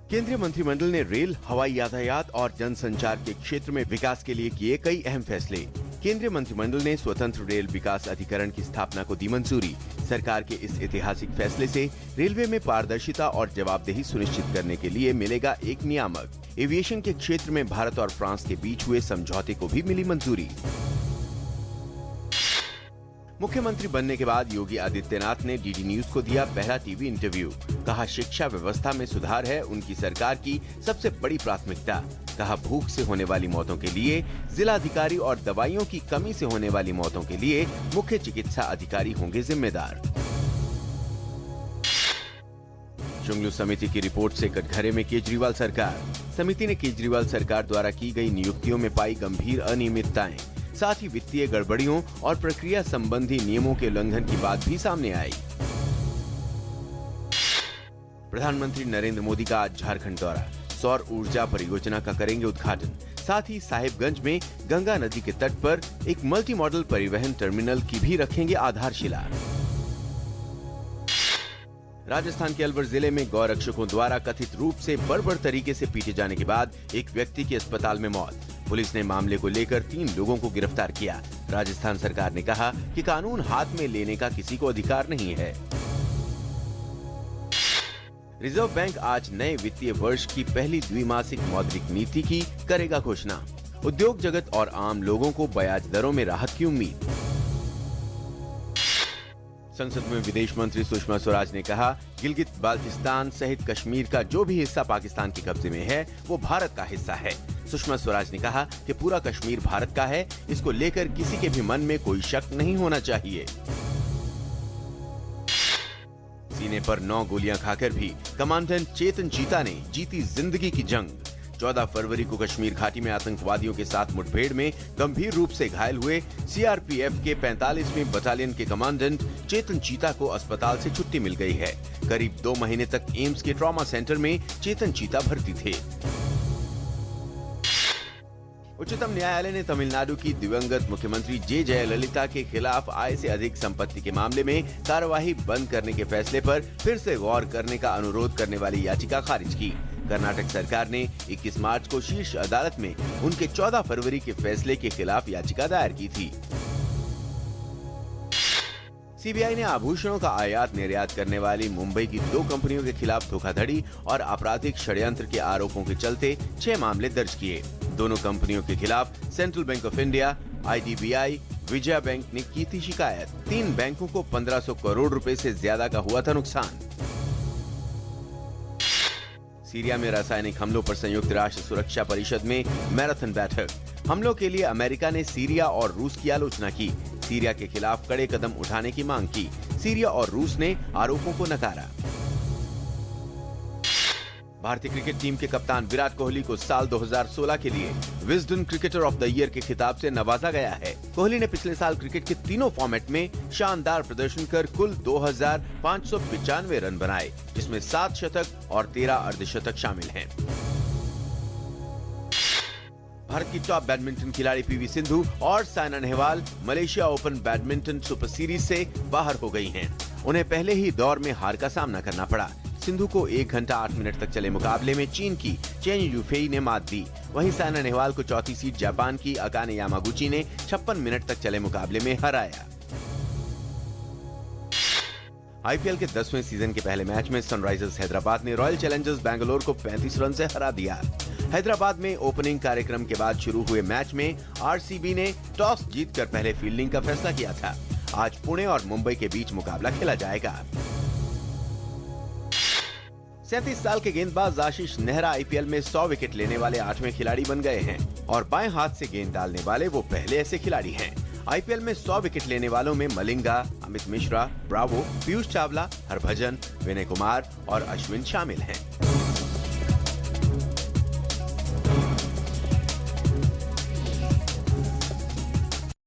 केंद्रीय मंत्रिमंडल ने रेल, हवाई यातायात और जनसंचार के क्षेत्र में विकास के लिए किए कई अहम फैसले। केंद्रीय मंत्रिमंडल ने स्वतंत्र रेल विकास अधिकरण की स्थापना को दी मंजूरी। सरकार के इस ऐतिहासिक फैसले से रेलवे में पारदर्शिता और जवाबदेही सुनिश्चित करने के लिए मिलेगा एक नियामक। एविएशन के क्षेत्र में भारत और फ्रांस के बीच हुए समझौते को भी मिली मंजूरी। मुख्यमंत्री बनने के बाद योगी आदित्यनाथ ने डीडी न्यूज को दिया पहला टीवी इंटरव्यू। कहा, शिक्षा व्यवस्था में सुधार है उनकी सरकार की सबसे बड़ी प्राथमिकता। कहा, भूख से होने वाली मौतों के लिए जिला अधिकारी और दवाइयों की कमी से होने वाली मौतों के लिए मुख्य चिकित्सा अधिकारी होंगे जिम्मेदार। शुंगलू समिति की रिपोर्ट से कटघरे में केजरीवाल सरकार। समिति ने केजरीवाल सरकार द्वारा की गई नियुक्तियों में पाई गंभीर अनियमितताएं, साथ ही वित्तीय गड़बड़ियों और प्रक्रिया संबंधी नियमों के उल्लंघन की बात भी सामने आई। प्रधानमंत्री नरेंद्र मोदी का आज झारखंड दौरा। सौर ऊर्जा परियोजना का करेंगे उद्घाटन। साथ ही साहिबगंज में गंगा नदी के तट पर एक मल्टी मॉडल परिवहन टर्मिनल की भी रखेंगे आधारशिला। राजस्थान के अलवर जिले में गौरक्षकों द्वारा कथित रूप से बर्बर तरीके से पीटे जाने के बाद एक व्यक्ति की अस्पताल में मौत। पुलिस ने मामले को लेकर 3 लोगों को गिरफ्तार किया। राजस्थान सरकार ने कहा कि कानून हाथ में लेने का किसी को अधिकार नहीं है। रिजर्व बैंक आज नए वित्तीय वर्ष की पहली द्विमासिक मौद्रिक नीति की करेगा घोषणा। उद्योग जगत और आम लोगों को ब्याज दरों में राहत की उम्मीद। संसद में विदेश मंत्री सुषमा स्वराज ने कहा, गिलगित बाल्टिस्तान सहित कश्मीर का जो भी हिस्सा पाकिस्तान के कब्जे में है वो भारत का हिस्सा है। सुषमा स्वराज ने कहा कि पूरा कश्मीर भारत का है, इसको लेकर किसी के भी मन में कोई शक नहीं होना चाहिए। सीने पर 9 गोलियां खाकर भी कमांडेंट चेतन चीता ने जीती जिंदगी की जंग। 14 फरवरी को कश्मीर घाटी में आतंकवादियों के साथ मुठभेड़ में गंभीर रूप से घायल हुए सीआरपीएफ के 45वीं बटालियन के कमांडेंट चेतन चीता को अस्पताल से छुट्टी मिल गई है। करीब 2 महीने तक एम्स के ट्रॉमा सेंटर में चेतन चीता भर्ती थे। उच्चतम न्यायालय ने तमिलनाडु की दिवंगत मुख्यमंत्री जे जयललिता के खिलाफ आय से अधिक संपत्ति के मामले में कार्यवाही बंद करने के फैसले पर फिर से गौर करने का अनुरोध करने वाली याचिका खारिज की। कर्नाटक सरकार ने 21 मार्च को शीर्ष अदालत में उनके 14 फरवरी के फैसले के खिलाफ याचिका दायर की थी। सीबीआई ने आभूषणों का आयात निर्यात करने वाली मुंबई की 2 कंपनियों के खिलाफ धोखाधड़ी और आपराधिक षड्यंत्र के आरोपों के चलते 6 मामले दर्ज किए। दोनों कंपनियों के खिलाफ central bank of India, IDBI, Vijaya bank ने की थी शिकायत। 3 बैंकों को 1500 करोड़ रुपए से ज्यादा का हुआ था नुकसान। सीरिया में रासायनिक हमलों पर संयुक्त राष्ट्र सुरक्षा परिषद में मैराथन बैठक। हमलों के लिए अमेरिका ने सीरिया और रूस की आलोचना की। सीरिया के खिलाफ कड़े कदम उठाने की मांग की। सीरिया और रूस ने आरोपों को नकारा। भारतीय क्रिकेट टीम के कप्तान विराट कोहली को साल 2016 के लिए Wisden cricketer of the year के खिताब से नवाजा गया है। कोहली ने पिछले साल क्रिकेट के तीनों फॉर्मेट में शानदार प्रदर्शन कर कुल 2595 रन बनाए, जिसमें 7 शतक और 13 अर्धशतक शामिल हैं। भारत की टॉप बैडमिंटन खिलाड़ी पीवी सिंधु और Saina Nehwal Malaysia open badminton super series से बाहर हो गई हैं। उन्हें पहले ही दौर में हार का सामना करना पड़ा। सिंधु को 1 घंटा 8 मिनट तक चले मुकाबले में चीन की चेन यूफेई ने मात दी। वहीं साइना नेहवाल को चौथी सीड जापान की अकाने यामागुची ने 56 मिनट तक चले मुकाबले में हराया। आईपीएल के 10वें सीजन के पहले मैच में सनराइजर्स हैदराबाद ने रॉयल चैलेंजर्स बैंगलोर को 35 रन से हरा दिया। हैदराबाद में ओपनिंग कार्यक्रम के बाद शुरू हुए मैच में आरसीबी ने टॉस जीतकर पहले फील्डिंग का फैसला किया था। आज पुणे और मुंबई के बीच मुकाबला खेला जाएगा। 37 साल के गेंदबाज आशीष नेहरा आईपीएल में 100 विकेट लेने वाले 8वें खिलाड़ी बन गए हैं और बाएं हाथ से गेंद डालने वाले वो पहले ऐसे खिलाड़ी हैं। आईपीएल में 100 विकेट लेने वालों में मलिंगा, अमित मिश्रा, ब्रावो, पीयूष चावला, हरभजन, विनय कुमार और अश्विन शामिल हैं।